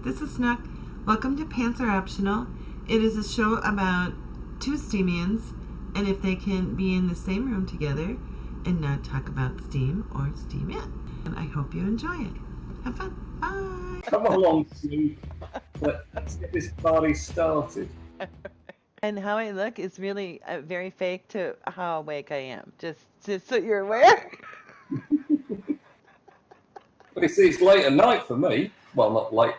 This is Snook. Welcome to Pants Are Optional. It is a show about two Steamians and if they can be in the same room together and not talk about steam or steam in. And I hope you enjoy it. Have fun. Bye. Come along, Snoop. Let's get this party started. And how I look is really very fake to how awake I am. Just so you're aware. But it's late at night for me. Well, not late.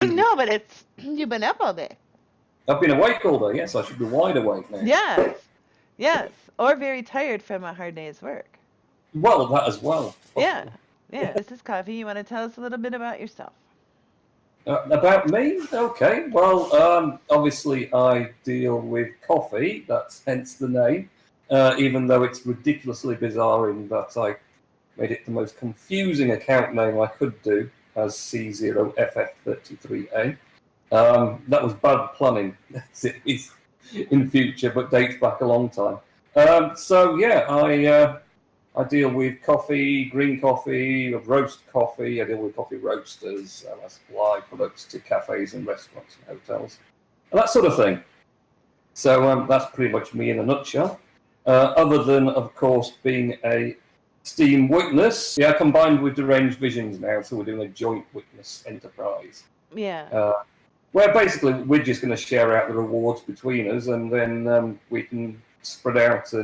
No, but you've been up all day. I've been awake all day. Yes, I should be wide awake now. Yes, or very tired from a hard day's work. Well, that as well. Yeah. This is Coffee. You want to tell us a little bit about yourself? About me? Okay. Well, obviously I deal with coffee. That's hence the name. Even though it's ridiculously bizarre in that I made it the most confusing account name I could do as C0FF33A. That was bad planning in future, but dates back a long time. I deal with coffee, green coffee, roast coffee. I deal with coffee roasters. I supply products to cafes and restaurants and hotels, and that sort of thing. So that's pretty much me in a nutshell. Other than, of course, being a Steam witness, combined with Deranged Visions now, so we're doing a joint witness enterprise. Yeah. Where basically we're just going to share out the rewards between us, and then we can spread out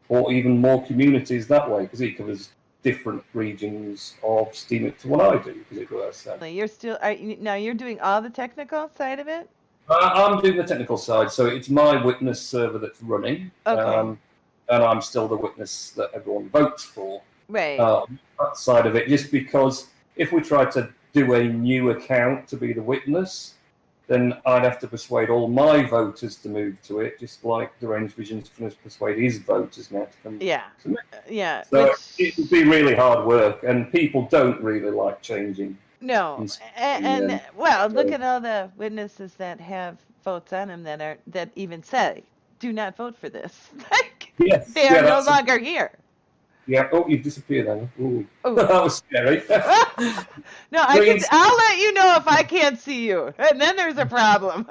or even more communities that way, because it covers different regions of Steam to what I do, as it were. So. You're doing all the technical side of it? I'm doing the technical side, so it's my witness server that's running. Okay. And I'm still the witness that everyone votes for. Right. That side of it, just because if we try to do a new account to be the witness, then I'd have to persuade all my voters to move to it, just like Deranged Vision's trying to persuade his voters now to come to me. Yeah. So it would be really hard work, and people don't really like changing. No, and look at all the witnesses that have votes on them that even say, "Do not vote for this." Yes, they are no longer here. Yeah. Oh, you've disappeared, then. Ooh. That was scary. No, I'll let you know if I can't see you, and then there's a problem.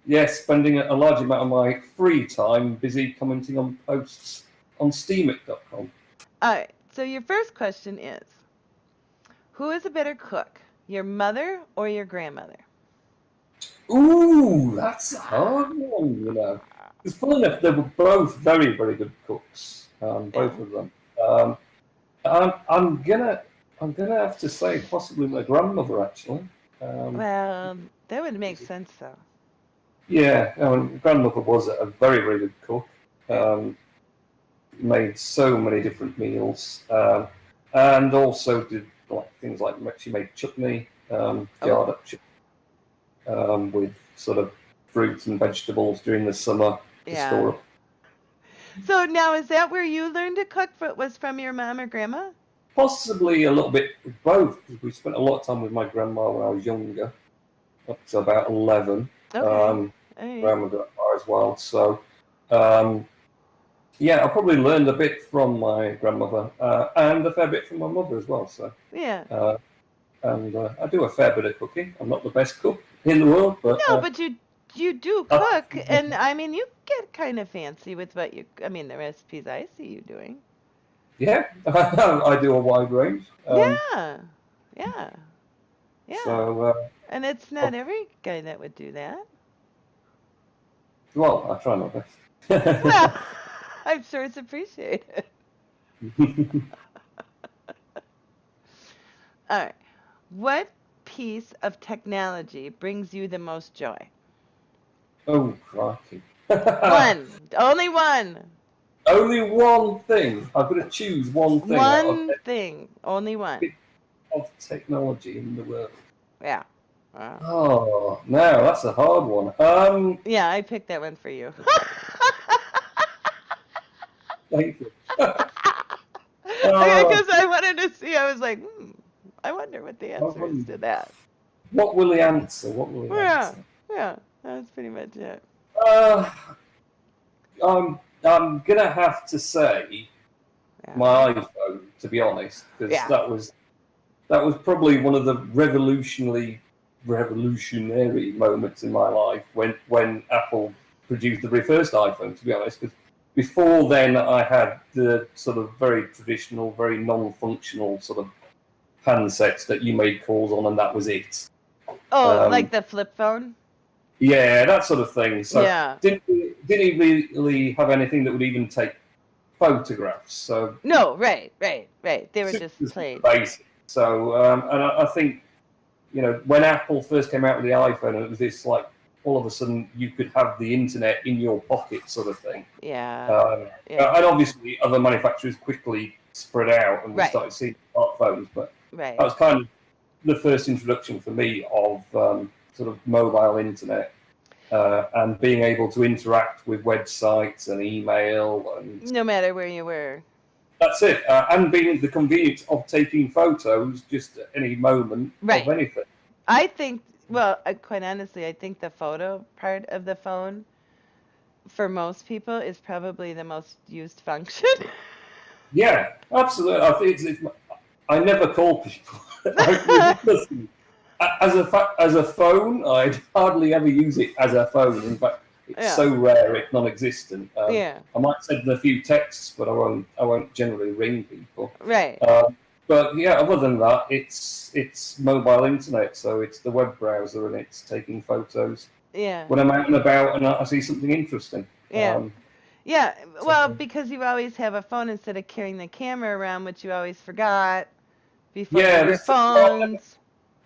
Yes. Spending a large amount of my free time busy commenting on posts on Steamic.com. All right. So your first question is, who is a better cook, your mother or your grandmother? Ooh, that's a hard one, you know. It's funny enough, they were both very, very good cooks, both of them. I'm gonna have to say possibly my grandmother, actually. Well, that would make sense, though. Yeah, grandmother was a very, very good cook. Made so many different meals, and also did things like she made chutney, jarred up chutney, with sort of fruits and vegetables during the summer. Yeah. So now, is that where you learned to cook? Was from your mom or grandma? Possibly a little bit with both, because we spent a lot of time with my grandma when I was younger, up to about 11. Okay. Grandma as well. So, I probably learned a bit from my grandmother and a fair bit from my mother as well. So yeah. And I do a fair bit of cooking. I'm not the best cook in the world, but but you do cook, and I mean you get kind of fancy with the recipes I see you doing. Yeah, I do a wide range. Yeah. So, and it's not every guy that would do that. Well, I try my best. Well, I'm sure it's appreciated. All right. What piece of technology brings you the most joy? Oh, crikey. One. Only one. Only one thing. I've got to choose one thing. One thing. Only one. Of technology in the world. Yeah. Wow. Oh, no, that's a hard one. Yeah, I picked that one for you. Thank you. Because I wanted to see. I was like, I wonder what the answer is to that. What will he answer? Answer? Yeah, that's pretty much it. I'm gonna have to say my iPhone, to be honest, because that was that was probably one of the revolutionary moments in my life when Apple produced the very first iPhone, to be honest, because before then I had the sort of very traditional, very non-functional sort of handsets that you made calls on and that was it. Oh, like the flip phone? Yeah, that sort of thing. So Yeah. didn't really have anything that would even take photographs. So No, right. They were just plain. basic. So and I think, you know, when Apple first came out with the iPhone, it was this like all of a sudden you could have the internet in your pocket sort of thing. Yeah. And obviously other manufacturers quickly spread out and we Right. started seeing smartphones, but Right. that was kind of the first introduction for me of sort of mobile internet and being able to interact with websites and email and No matter where you were. that's it. And being the convenience of taking photos just at any moment Right. of anything. I think, well, quite honestly, I think the photo part of the phone for most people is probably the most used function. Yeah, absolutely. I think I never call people. Ridiculously. As a phone, I'd hardly ever use it as a phone. In fact, it's so rare, it's non-existent. Yeah. I might send them a few texts, but I won't generally ring people. Right. But yeah, other than that, it's mobile internet, so it's the web browser and it's taking photos. Yeah. When I'm out and about and I see something interesting. Yeah. Yeah. Well, because you always have a phone instead of carrying the camera around, which you always forgot before your phones.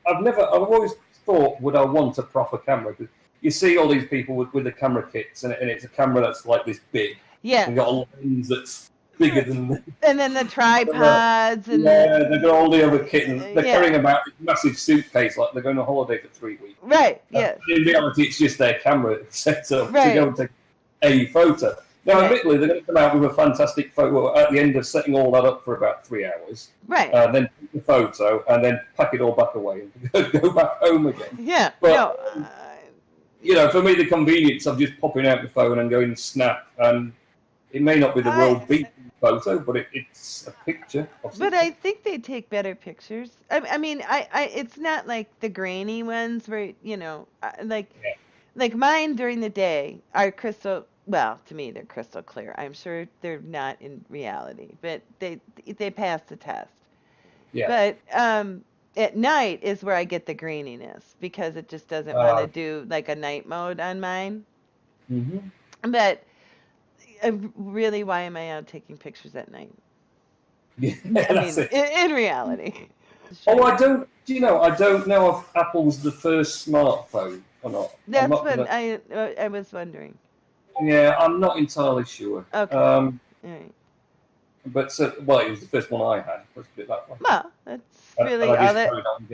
I've always thought, would I want a proper camera? Because you see all these people with the camera kits, and it's a camera that's like this big. Yeah. And got a lens that's bigger than. And then the tripods and. Yeah, they've got all the other kit, and they're carrying about this massive suitcase like they're going on holiday for 3 weeks. Right. Yes. In reality, it's just their camera set up to go and take a photo. Now, admittedly, they're going to come out with a fantastic photo at the end of setting all that up for about 3 hours. Right. Then take the photo and then pack it all back away and go back home again. Yeah. But, you know, for me, the convenience of just popping out the phone and going snap, and it may not be the world beating photo, but it's a picture. But I think they take better pictures. I mean, it's not like the grainy ones where, you know, like mine during the day are crystal. Well, to me, they're crystal clear. I'm sure they're not in reality, but they pass the test. Yeah. But at night is where I get the graininess because it just doesn't want to do like a night mode on mine. Mm-hmm. But really, why am I out taking pictures at night? Yeah, I mean, in reality. Oh, I don't know if Apple's the first smartphone or not. That's what I was wondering. Yeah, I'm not entirely sure. Okay. All right. But it was the first one I had. Let's put it that way. Well, that's really all that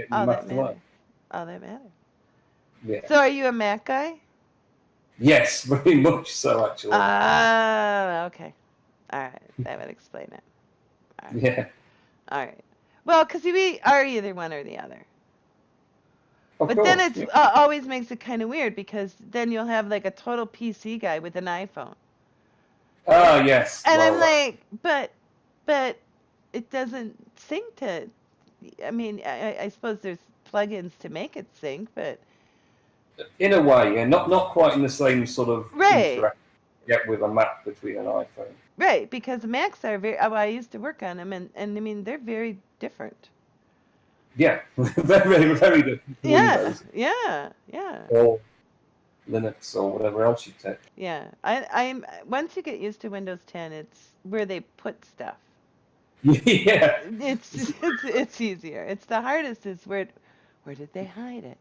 matters. All that matters. Yeah. So, are you a Mac guy? Yes, very much so, actually. Okay. All right, that would explain it. All right. Yeah. All right. Well, because we are either one or the other. But then it always makes it kind of weird because then you'll have like a total PC guy with an iPhone. Oh, yes. And I'm like, but it doesn't sync to. I mean, I suppose there's plugins to make it sync, but in a way, yeah, not quite in the same sort of interaction you get with a Mac between an iPhone. Right, because Macs are very. I used to work on them, and I mean they're very different. Yeah, very, very different. Yeah, Or Linux or whatever else you take. Yeah, I'm once you get used to Windows 10, it's where they put stuff. Yeah. It's easier. It's the hardest is where did they hide it?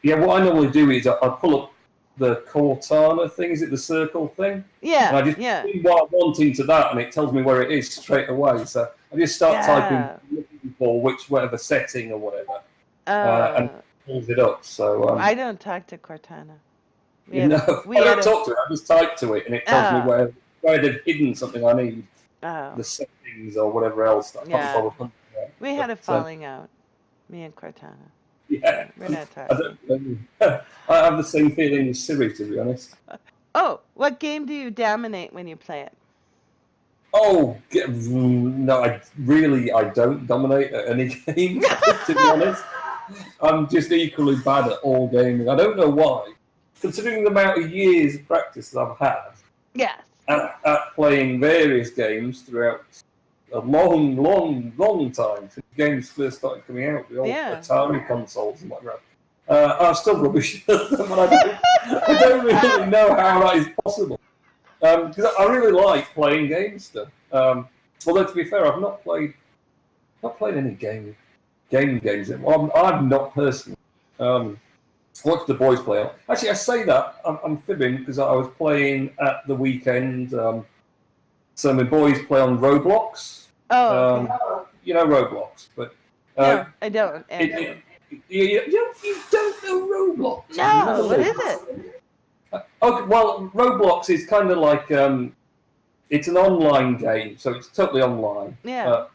Yeah, what I normally do is I pull up the Cortana thing. Is it the circle thing? Yeah. And I just put what I want into that, and it tells me where it is straight away. So I just start typing looking for whatever setting or whatever, and it pulls it up. So I don't talk to Cortana. I don't talk to it. I just type to it, and it tells me where they've hidden something I need. The settings or whatever else. That we had a falling out, me and Cortana. Yeah, we're not talking. I have the same feeling with Siri, to be honest. Oh, what game do you dominate when you play it? Oh, No, I don't dominate at any game, to be honest. I'm just equally bad at all gaming. I don't know why. Considering the amount of years of practice that I've had Yes. at playing various games throughout a long time since games first started coming out, the old Atari consoles and whatnot. I'm still rubbish at them, and I don't really know how that is possible. Because I really like playing games still. Although to be fair, I've not played any games. Well, I've not personally. Watched the boys play on. Actually, I say that I'm fibbing because I was playing at the weekend. So my boys play on Roblox. Oh, okay. You know Roblox, but no, I don't. You don't know Roblox? No, what is it? Okay, well, Roblox is kind of like it's an online game, so it's totally online. Yeah.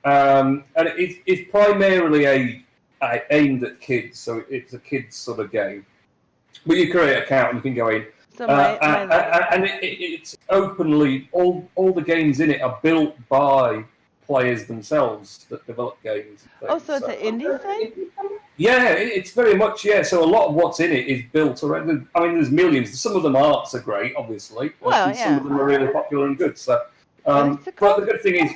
And it's primarily aimed at kids, so it's a kids sort of game. But you create an account and you can go in. So and it's openly, all the games in it are built by players themselves that develop games. Oh, so it's an indie thing? Yeah, it's very much, yeah. So a lot of what's in it is built around, I mean, there's millions. Some of them arts are great, obviously. Well, and some of them are really popular and good. So, What's it but called? the good thing is,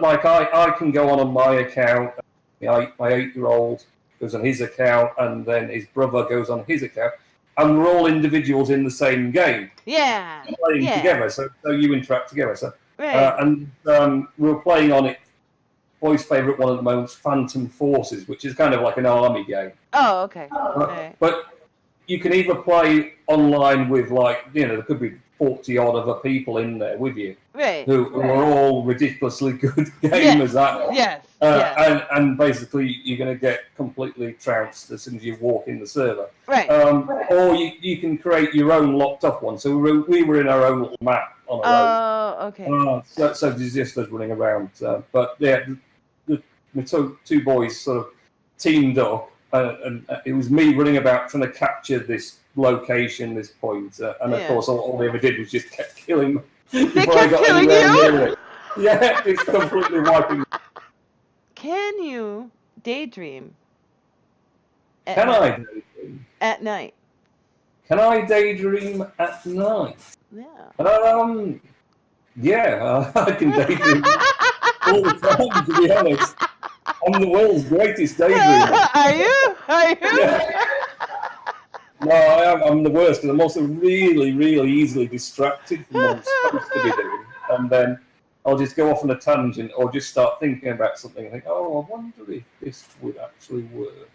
like, I can go on my account, my 8-year-old goes on his account, and then his brother goes on his account, and we're all individuals in the same game. Yeah. Playing together, so you interact together. So, Right. and we're playing on it. Boy's favourite one at the moment is Phantom Forces, which is kind of like an army game. Oh, okay. Right. But you can either play online with, like, there could be 40 odd other people in there with you, Right. who are all ridiculously good gamers at it. Yes. And basically you're going to get completely trounced as soon as you walk in the server. Right. Or you can create your own locked off one. So we were in our own little map on our own. Oh, okay. So there's just us running around. But yeah, the two boys sort of teamed up, and it was me running about trying to capture this location, this point, and of course all they ever did was just kept killing me before I got anywhere near it. Yeah, it's completely wiping. Can you daydream? Can I daydream? At night. Can I daydream at night? Yeah. Yeah, I can daydream all the time, to be honest. I'm the world's greatest daydreamer. Are you? Yeah. No, I am. I'm the worst because I'm also really, really easily distracted from what I'm supposed to be doing. And then I'll just go off on a tangent or just start thinking about something and think, oh, I wonder if this would actually work.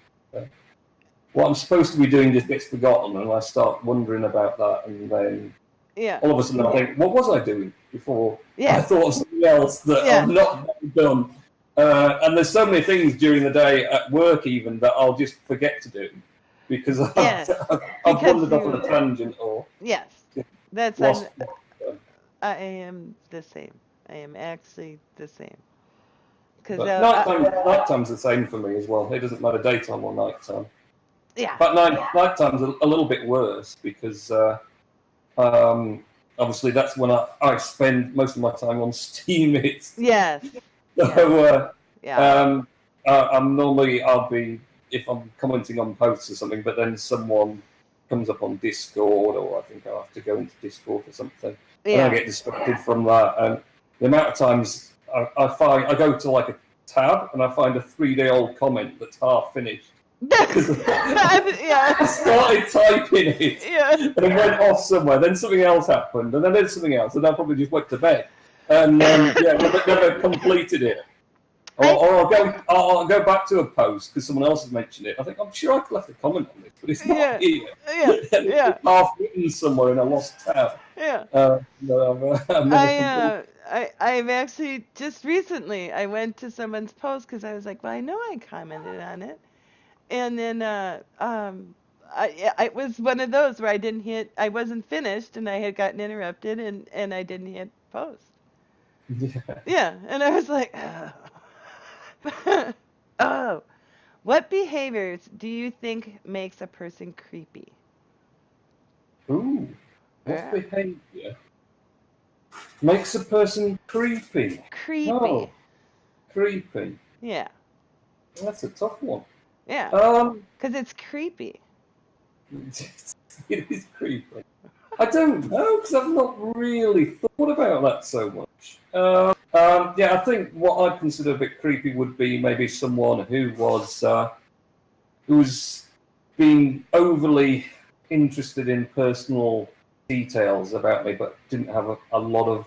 What I'm supposed to be doing just gets forgotten, and I start wondering about that, and then all of a sudden I think, what was I doing before? I thought of something else that I've not done. And there's so many things during the day at work even that I'll just forget to do because I've wandered off on a tangent or that's lost. I am the same. I am actually the same. Because nighttime's the same for me as well. It doesn't matter daytime or nighttime. Yeah. But nighttime's a little bit worse because obviously that's when I spend most of my time on Steam. Yes. So I'll be, if I'm commenting on posts or something, but then someone comes up on Discord, or I think I have to go into Discord for something, and I get distracted from that. And the amount of times I go to like a tab and I find a 3-day-old comment that's half finished. I started typing it and it went off somewhere. Then something else happened, and then there's something else, and I probably just went to bed. And never completed it. Or I'll go back to a post because someone else has mentioned it. I think I'm sure I left a comment on this, but it's not here. It's half written somewhere in a lost tab. I've actually just recently I went to someone's post because I was like, well, I know I commented on it, and then it was one of those where I wasn't finished, and I had gotten interrupted, and I didn't hit post. Yeah, and I was like, oh. What behaviors do you think makes a person creepy? Ooh, what behavior? Makes a person creepy. Creepy. Oh, creepy. Yeah. That's a tough one. Yeah. Because it's creepy. It is creepy. I don't know, because I've not really thought about that so much. Yeah, I think what I'd consider a bit creepy would be maybe someone who was being overly interested in personal details about me, but didn't have a lot of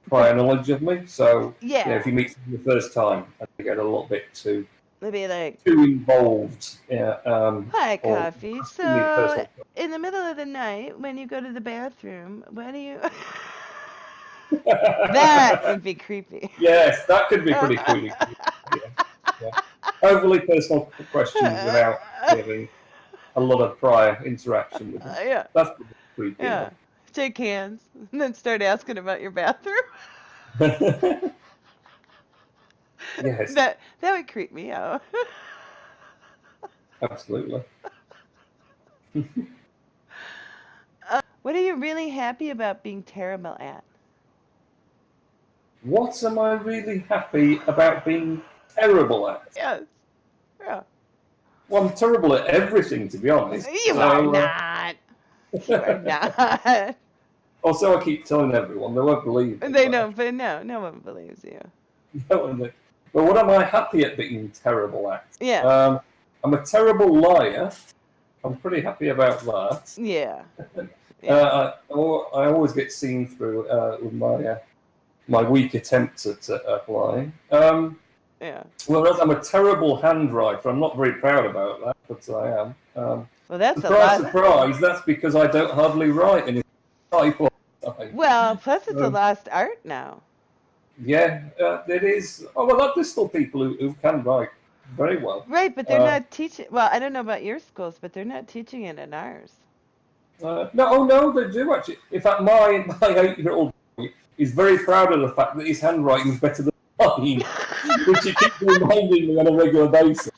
prior knowledge of me. So, Yeah. if you meet them the first time, I think get a little bit too Maybe like, too involved. Yeah. hi, or Coffee. extremely So, personal. in the middle of the night, when you go to the bathroom, what do you... That would be creepy. Yes, that could be pretty creepy. Yeah. Overly personal questions without having a lot of prior interaction with them. Yeah. That's pretty creepy. Yeah. Shake hands and then start asking about your bathroom. Yes, That would creep me out. absolutely. What are you really happy about being terrible at? What am I really happy about being terrible at? Yes. Yeah. Well, I'm terrible at everything, to be honest. You are not. You are not. Also, I keep telling everyone, they won't believe me. They know, but no one believes you. But what am I happy at being terrible at? Yeah. I'm a terrible liar. I'm pretty happy about that. Yeah. I always get seen through with my weak attempts at lying. Yeah. Whereas I'm a terrible handwriter. I'm not very proud about that, but I am. Well, that's surprise, a lot. surprise. That's because I don't hardly write any type of time. Well, plus it's a lost art now. Yeah, it is. Oh well, there's still people who can write very well. Right, but they're not teaching. Well, I don't know about your schools, but they're not teaching it in ours. No, they do actually. In fact, my 8-year-old boy is very proud of the fact that his handwriting is better than mine, which he keeps reminding me on a regular basis.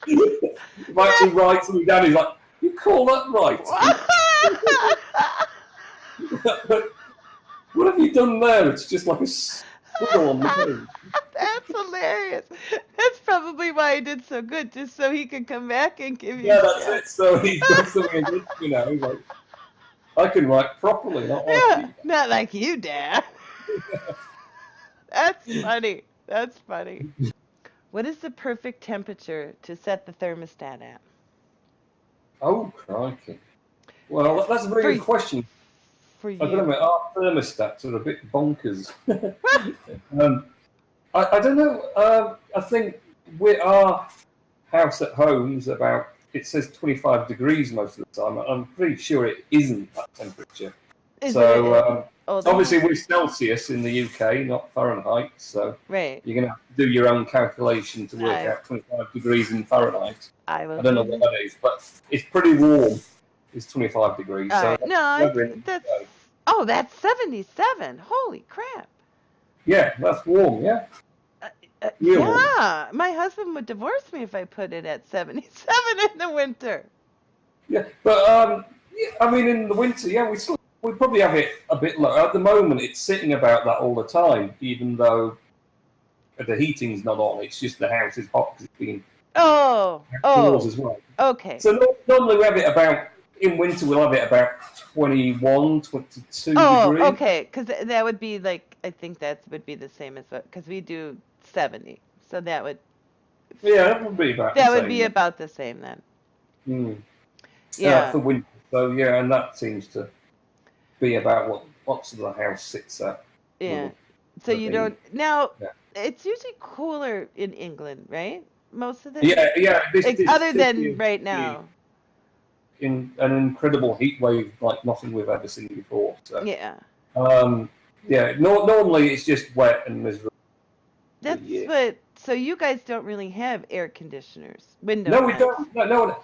If I actually write something down, he's like, "You call that right?" What have you done there? It's just like a squiggle on the page. That's hilarious. That's probably why he did so good, just so he could come back and give you. Yeah, that's it. So he's got something against, he's like, I can write properly, not like you. Not like you, Dad. That's funny. That's funny. What is the perfect temperature to set the thermostat at? Oh, crikey. Well, that's a very good question. For you. I don't know, our thermostats are a bit bonkers. I don't know. I think our house at home is about, it says 25 degrees most of the time. I'm pretty sure it isn't that temperature. Obviously we're Celsius in the UK, not Fahrenheit. So right. You're going to have to do your own calculation to work out 25 degrees in Fahrenheit. I don't know what that is, but it's pretty warm. It's 25 degrees. So that's 77. Holy crap. Yeah, that's warm, yeah. Yeah, my husband would divorce me if I put it at 77 in the winter. Yeah, but I mean, in the winter, yeah, we probably have it a bit lower. At the moment, it's sitting about that all the time, even though the heating's not on. It's just the house is hot because it's been outdoors as well. Okay. So normally we have it about, in winter, we'll have it about 21, 22 degrees. Okay, because that would be like, I think that would be the same as what, because we do 70. So that would... Yeah, that would be about the same. That would be about the same then. Mm. Yeah. For winter. So, yeah, and that seems to be about what sort of the house sits at. Yeah. So you don't... Now, it's usually cooler in England, right? Most of the time? Yeah. Other than right now. In an incredible heat wave like nothing we've ever seen before. So. Yeah. Normally it's just wet and miserable. That's what. So you guys don't really have air conditioners, window. No, we don't. No.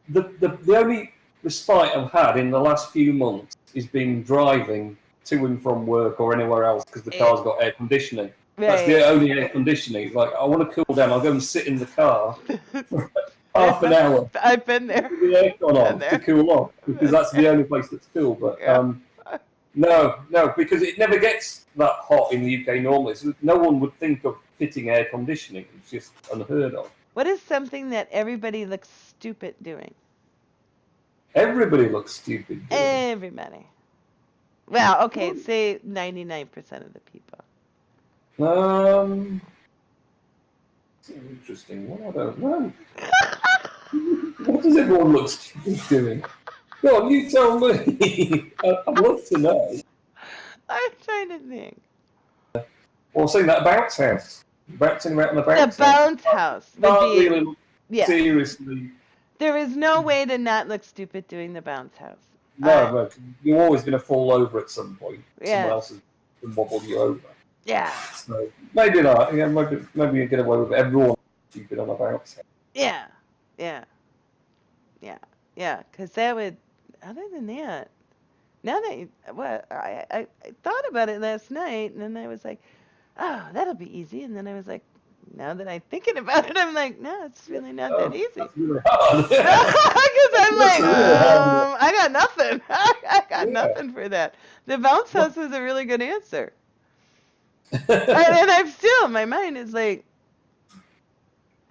The only respite I've had in the last few months is been driving to and from work or anywhere else because the car's got air conditioning. Right. That's the only air conditioning. Like, I want to cool down. I'll go and sit in the car for half an hour. I've been there. With the aircon on to cool off because that's the only place that's cool. But No, because it never gets that hot in the UK normally. So no one would think of fitting air conditioning. It's just unheard of. What is something that everybody looks stupid doing? Everybody looks stupid doing it. Everybody. Well, okay, say 99% of the people. It's an interesting one. I don't know. What does everyone look stupid doing? Go on, you tell me. I'd love to know. I'm trying to think. Or saying that bounce house. Bouncing around the bounce house. The bounce house would Can't be. really Yeah. seriously. There is no way to not look stupid doing the bounce house. No, you're always going to fall over at some point. Yeah. Someone else is going to wobble you over. Yeah. So maybe not. Yeah, maybe you get away with everyone stupid on a bounce house. Yeah. Because that would. Other than that, now that I thought about it last night, and then I was like, oh, that'll be easy. And then I was like, now that I'm thinking about it, I'm like, no, it's really not that easy. That's really hard. Because I'm like, I got nothing. I got Yeah. nothing for that. The bounce house was a really good answer. and I'm still, my mind is like,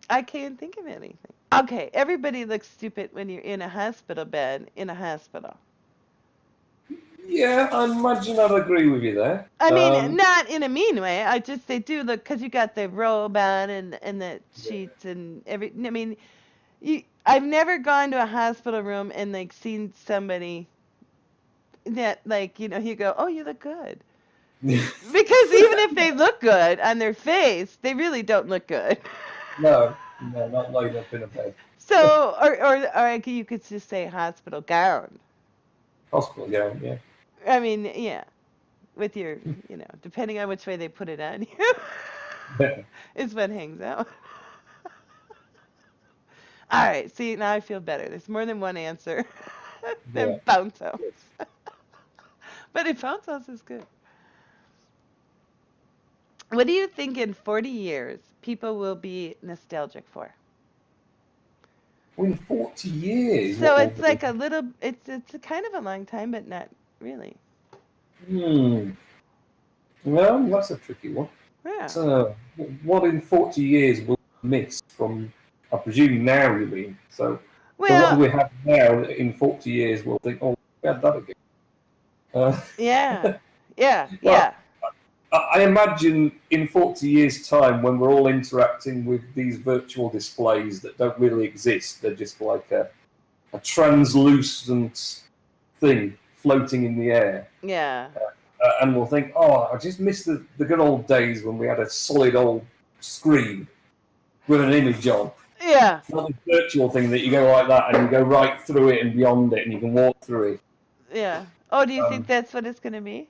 I can't think of anything. Okay, everybody looks stupid when you're in a hospital bed in a hospital. Yeah, I imagine I'd agree with you there. I mean, not in a mean way. They do look, because you got the robe on and the sheets and every. I mean, I've never gone to a hospital room and like seen somebody that like you go, oh, you look good, because even if they look good on their face, they really don't look good. No, not laid up in a bed. So, or you could just say hospital gown. Hospital gown, yeah. I mean, yeah, with your, depending on which way they put it on you, is what hangs out. All right, see, now I feel better. There's more than one answer than bounce house. But a bounce house is good. What do you think in 40 years people will be nostalgic for? In 40 years. So it's like a little, it's a kind of a long time, but not really. Well, that's a tricky one. Yeah. So, what in 40 years will we miss from, I presume now you mean, so what do we have now that in 40 years we'll think, oh, we had that again? Yeah. I imagine in 40 years' time, when we're all interacting with these virtual displays that don't really exist, they're just like a translucent thing floating in the air. Yeah. And we'll think, oh, I just miss the good old days when we had a solid old screen with an image on. Yeah. It's not a virtual thing that you go like that and you go right through it and beyond it and you can walk through it. Yeah. Oh, do you think that's what it's going to be?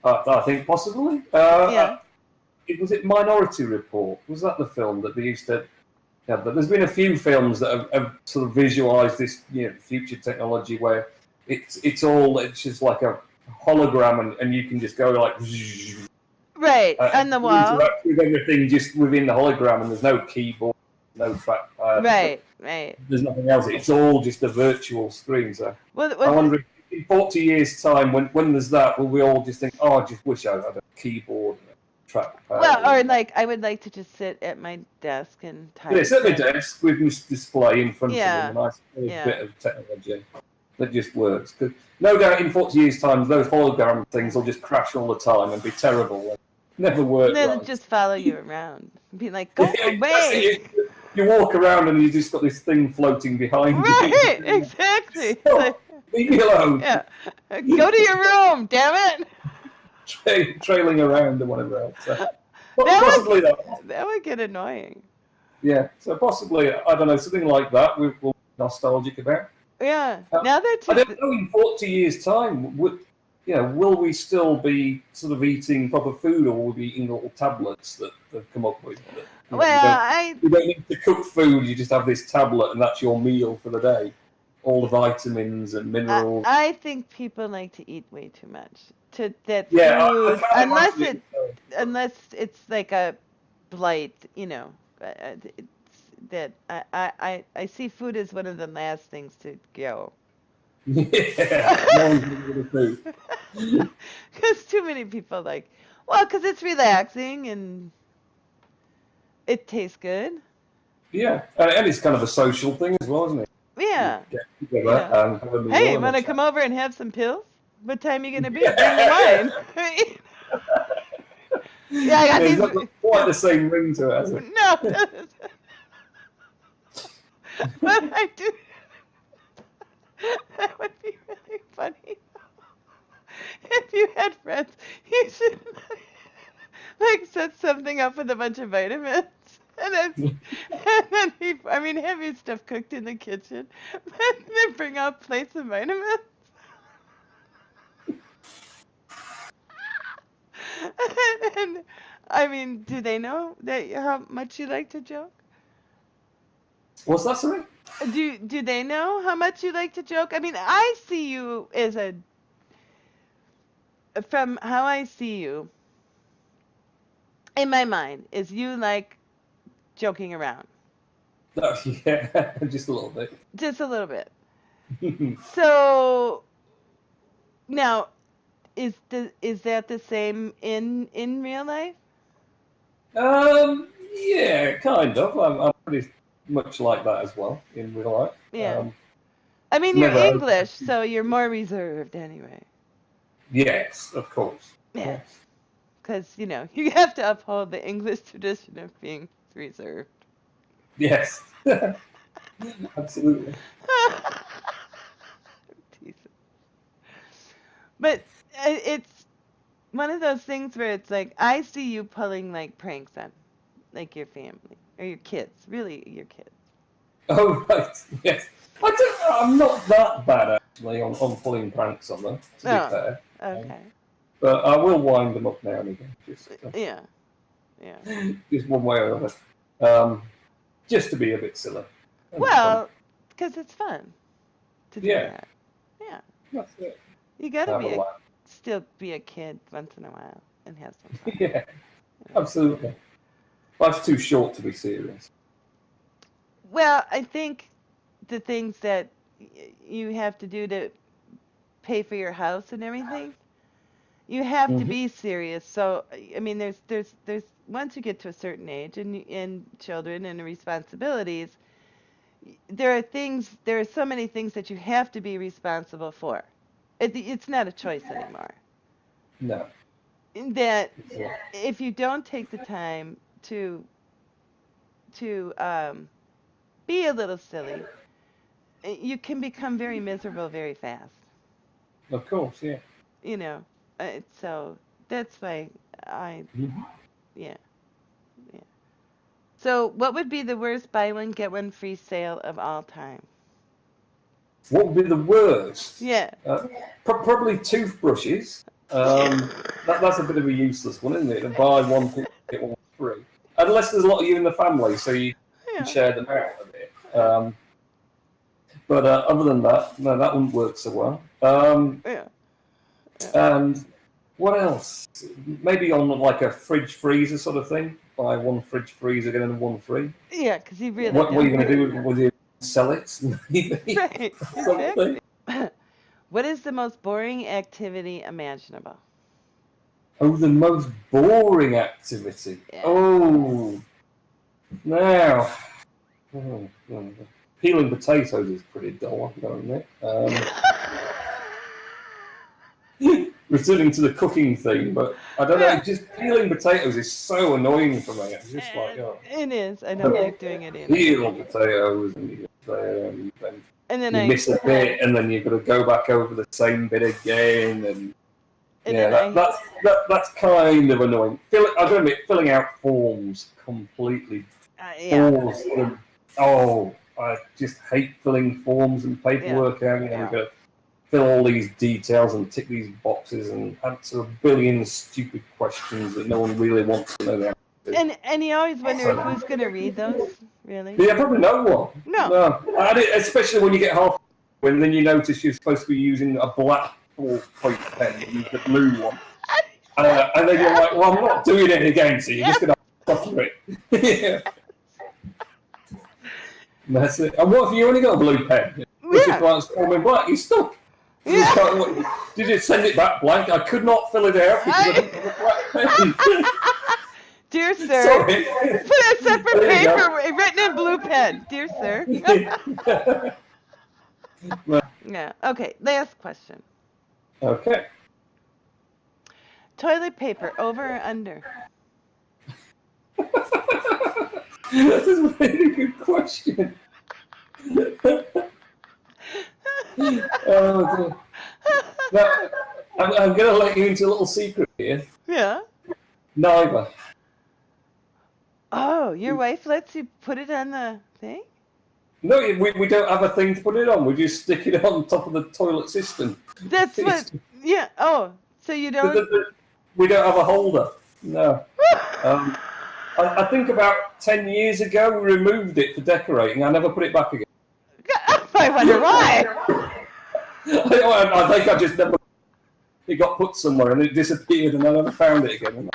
I think possibly. Yeah. Was it Minority Report? Was that the film that they used to? Yeah, but there's been a few films that have sort of visualized this, future technology where it's just like a hologram and you can just go like. Right on the wall. Interact with everything just within the hologram, and there's no keyboard, no trackpad. Right. There's nothing else. It's all just a virtual screen. So I wonder. In 40 years' time, when there's that, will we all just think, oh, I just wish I had a keyboard and a trackpad? Well, or like, I would like to just sit at my desk and type. Yeah, sit at my desk with my display in front of me, a nice bit of technology that just works. Because no doubt in 40 years' time, those hologram things will just crash all the time and be terrible and never work. And then right. just follow you around and be like, go away. You walk around and you just got this thing floating behind you. Right, exactly. Stop. Leave me alone. Yeah. Go to your room, damn it. Trailing around or whatever else. So, possibly that would get annoying. Yeah, so possibly, I don't know, something like that we'll be nostalgic about. Yeah. Now that I don't know, in 40 years' time, will we still be sort of eating proper food, or will we be eating little tablets that they've come up with? You don't need to cook food, you just have this tablet and that's your meal for the day. All the vitamins and minerals. I think people like to eat way too much. Food, unless it's like a blight, I see food as one of the last things to go. Yeah, no one's going to food. Because too many people like, well, because it's relaxing and it tastes good. Yeah, and it's kind of a social thing as well, isn't it? You Yeah, get you together know. and have a Hey, meal you and a want to chat. come over and have some pills? What time you gonna be? Bring your wine. Yeah, I got It's these. not got quite the same ring to it, has it? No, it doesn't. But I do. That would be really funny. If you had friends, you should like set something up with a bunch of vitamins. I mean, have your stuff cooked in the kitchen, and then bring out plates of vitamins. And I mean, do they know that how much you like to joke? What's that, sorry? Do they know how much you like to joke? I mean, I see you as a from how I see you in my mind is you like joking around Oh, yeah, just a little bit. just a little bit. So now is that the same in real life? Yeah, kind of. I'm pretty much like that as well in real life. Yeah. I It's mean, you're never. English, so you're more reserved anyway. Yes, of course. Yeah. Yes. Because, you have to uphold the English tradition of being reserved. Yes. Absolutely. Teasing. But it's one of those things where it's like, I see you pulling like pranks on like your family or your kids, really your kids. Oh, right. Yes. I'm not that bad, actually, on pulling pranks on them, to be Oh, fair. okay. But I will wind them up now and again. Yeah. Yeah. Just one way or another. Just to be a bit silly. Well, because it's fun to do Yeah. that. Yeah. That's it. You gotta Have a laugh. still be a kid once in a while and have some fun. Yeah, absolutely. Life's too short to be serious. Well, I think the things that you have to do to pay for your house and everything, you have to Mm-hmm. be serious. So, I mean, there's once you get to a certain age and children and responsibilities, there are so many things that you have to be responsible for. It's not a choice anymore. No. That Yeah. if you don't take the time to be a little silly, you can become very miserable very fast. Of course, yeah. You know, so that's why I Mm-hmm. yeah yeah. So what would be the worst buy one get one free sale of all time? What would be the worst? Yeah. Probably toothbrushes. That's a bit of a useless one, isn't it? To buy one thing, get one free. Unless there's a lot of you in the family, so you can Yeah. share them out a bit. But other than that, no, that wouldn't work so well. Yeah. And what else? Maybe on like a fridge freezer sort of thing. Buy one fridge freezer, get another one free. Yeah, because you really What are you don't. going to do with it? Sell it? Maybe Right. something. Exactly. What is the most boring activity imaginable? Oh, the most boring activity. Yeah. Oh, now. Peeling potatoes is pretty dull, I've got to admit. Returning to the cooking thing, but I don't know, just peeling potatoes is so annoying for me. It's just like, oh, It is. I don't like doing it either. peel potatoes, and you get there, and then And then you I miss a bit, and then you've got to go back over the same bit again, and yeah, then that's kind of annoying. I don't admit, filling out forms completely yeah. bores them. Oh, I just hate filling forms and paperwork out. You know, you've got to fill all these details and tick these boxes and answer a billion stupid questions that no one really wants to know the answer. And you always wonder who's going to read those, really? Yeah, probably no one. No. Especially when you get half, when then you notice you're supposed to be using a black ballpoint pen, you use the blue one. And then you're like, well, I'm not doing it again, so you're just going to suffer it. Yeah. That's it. And what if you only got a blue pen? Which is why it's forming black? You're stuck. You just can't, did you send it back blank? I could not fill it out because I didn't have a black pen. Dear sir, Sorry. put a separate There you paper go. written in blue pen. Dear sir. Well, Yeah. Okay. Last question. okay. Toilet paper, over or under? That's a really good question. Oh, dear. Now, I'm going to let you into a little secret here. Yeah. Neither. Oh, your wife lets you put it on the thing? No, we don't have a thing to put it on. We just stick it on top of the toilet system. That's what. Yeah. Oh, so you don't. We don't have a holder. No. I think about 10 years ago we removed it for decorating. I never put it back again. I wonder why. I think I just never. It got put somewhere and it disappeared, and I never found it again.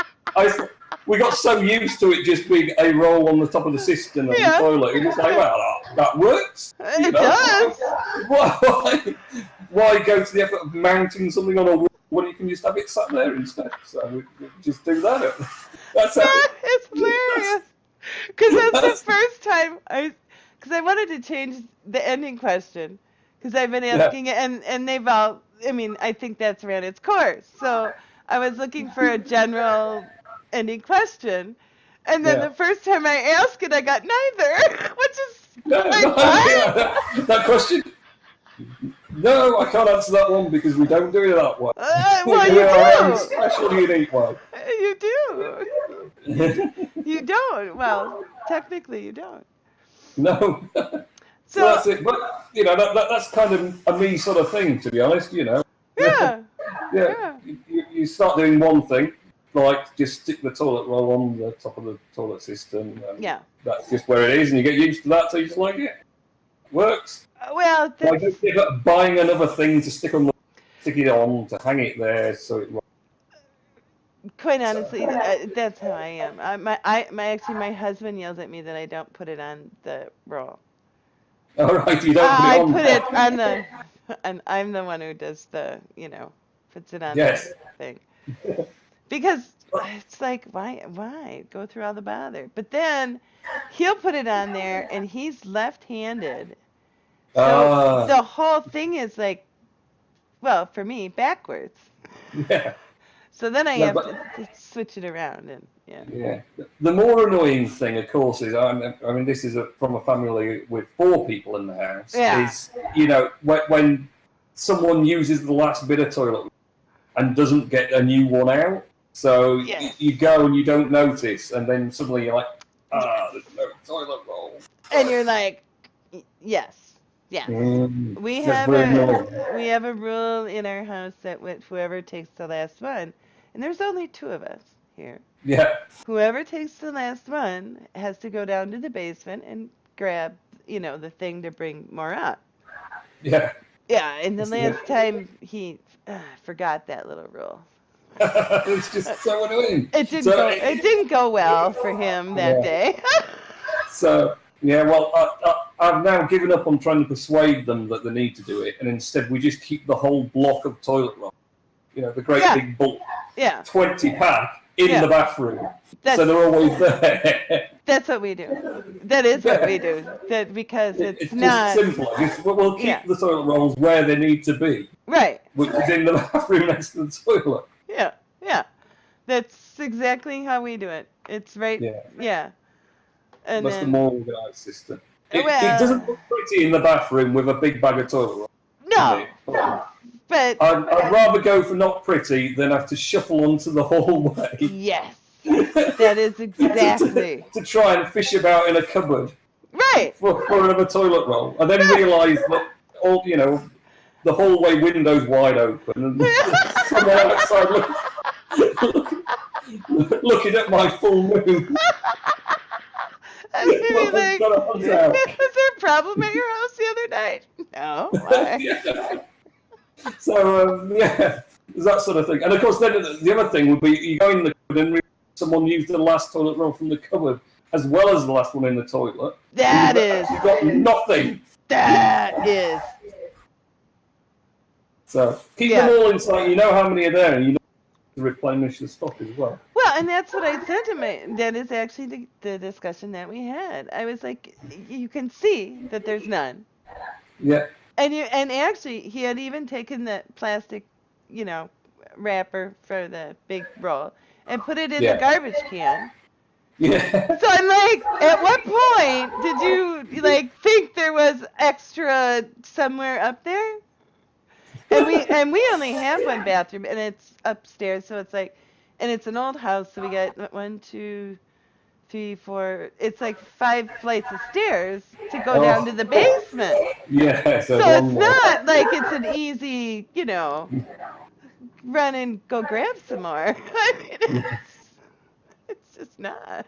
We got so used to it just being a roll on the top of the cistern of the toilet. It was like, well, that works. It does. Why go to the effort of mounting something on a wall when you can just have it sat there instead? So we just do that. That's how. It's hilarious. Because that's the first time because I wanted to change the ending question. Because I've been asking it, and they've all, I mean, I think that's ran its course. So I was looking for a general ending question. And then the first time I asked it, I got neither, which is that question. No, I can't answer that one because we don't do it that way. Well, we you do our own do. special, unique way. You do. You don't. Well, technically, you don't. No. So that's it. But you know, that's kind of a me sort of thing, to be honest. You know. Yeah. You start doing one thing, like just stick the toilet roll on the top of the toilet system. And that's just where it is, and you get used to that, so you just like it. Works. Well, like buying another thing to stick it on, to hang it there, so it. Quite honestly, that's how I am. My husband yells at me that I don't put it on the roll. All right, you don't put it on. I put it on the, and I'm the one who does the, puts it on the thing. Because it's like, why go through all the bother? But then he'll put it on there, and he's left-handed. So the whole thing is like, well, for me, backwards. Yeah. So then I have to switch it around, and Yeah. The more annoying thing, of course, is I mean, this is from a family with 4 people in the house. Yeah. Is when someone uses the last bit of toilet and doesn't get a new one out, so you go and you don't notice, and then suddenly you're like, there's no toilet roll. And you're like, yes. Yeah, we have a rule in our house that whoever takes the last one, and there's only 2 of us here. Yeah. Whoever takes the last one has to go down to the basement and grab, the thing to bring more up. Yeah. Yeah, and the last time he forgot that little rule. It's just so annoying. It didn't go well for him that day. So. Yeah, well, I've now given up on trying to persuade them that they need to do it, and instead we just keep the whole block of toilet roll, the great big bulk, 20 pack in the bathroom, so they're always there. That's what we do. That is what we do. Because it's not just simpler. We'll keep the toilet rolls where they need to be, right? Which is in the bathroom next to the toilet. Yeah. That's exactly how we do it. It's right. Yeah. And that's the more organised system. It Well, doesn't look pretty in the bathroom with a big bag of toilet roll. No. But I'd rather go for not pretty than have to shuffle onto the hallway. Yes. That is exactly. to try and fish about in a cupboard. Right. For another toilet roll. And then realise that all the hallway window's wide open and someone outside looking at my full moon. And you're like, was there a problem at your house the other night? No. Why? So, there's that sort of thing. And of course, then the other thing would be you go in the cupboard and someone used the last toilet roll from the cupboard as well as the last one in the toilet. You've got nothing. That is. So keep Yeah. them all in sight. You know how many are there, and you know to replenish the stock as well. Well, and that's what I said to my. That is actually the discussion that we had. I was like, you can see that there's none. Yeah. And actually, he had even taken the plastic, you know, wrapper for the big roll and put it in the Yeah. garbage can. Yeah. So I'm like, at what point did you like think there was extra somewhere up there? And we only have one bathroom, and it's upstairs, so it's like, and it's an old house, so we got 1, 2, 3, 4. It's like 5 flights of stairs to go down to Oh. the basement. Yeah. So So it's one more. not like it's an easy, run and go grab some more. I mean, it's just not.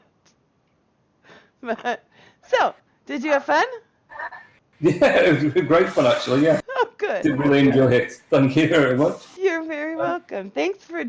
But, so, did you have fun? Yeah, it was great fun actually. Yeah, Oh, good. did really enjoy it. Thank you very much. You're very welcome. Thanks for